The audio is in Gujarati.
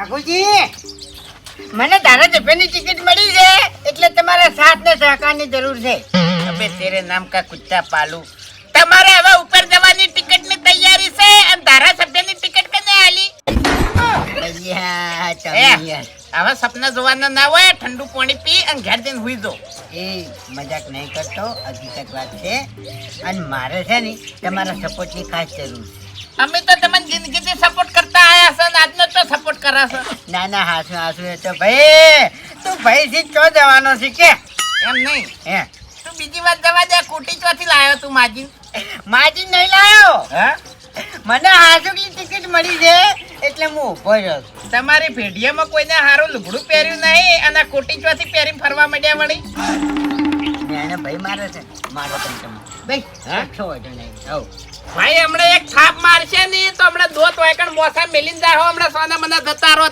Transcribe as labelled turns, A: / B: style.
A: ઠાકોરજી, મને ધારાસભ્યની ટિકિટ મળી છે એટલે તમારા સાથ ને સહકારની જરૂર છે.
B: અબે તેરે નામ કા કુત્તા પાલુ. તમારે હવે ઉપર જવાની ટિકિટની તૈયારી છે અને ધારાસભ્યની ટિકિટ કને આલી?
A: ભૈયા,
B: એ,
A: તમે યાર.
B: હવે સપના જોવાના ના હોય, ઠંડુ પાણી પી અને ઘેર જઈને હુઈ જો.
A: એ મજાક નહીં કરતો, હકીકત વાત છે. અને મારે છે ને તમારા સપોર્ટની ખાસ જરૂર છે.
B: અમે તો તમને જિંદગીથી સપોર્ટ કરતા આયા છે અને આજનો તો સપોર્ટ કરા છે.
A: ના ના, હાસુ હાસુ એ તો ભાઈ તું ભાઈથી ચો જવાનો છે કે
B: એમ નહીં,
A: હે?
B: તું બીજી વાત જવા દે. કોટી ચોથી લાયો તું માજી?
A: માજી નહીં લાયો,
B: હા,
A: મને હાસુકની ટિકિટ મળી છે એટલે હું ઉભો રહ્યો છું.
B: તમારી પેઢીયામાં કોઈને હારું લુગડું પહેર્યું નહીં અને કોટી ચોથી પહેરીને ફરવા માંડ્યા વળી.
A: એને ભાઈ મારે છે, મારો પણ તમે ભાઈ
B: હા?
A: છો વાંધો નહીં. હવ
B: ભાઈ હમણાં એક થાપ મારશે ને તો હમણાં દોત વાયકણ મોસા મેલીને જાહો. હમણાં સોના મને જતા રહો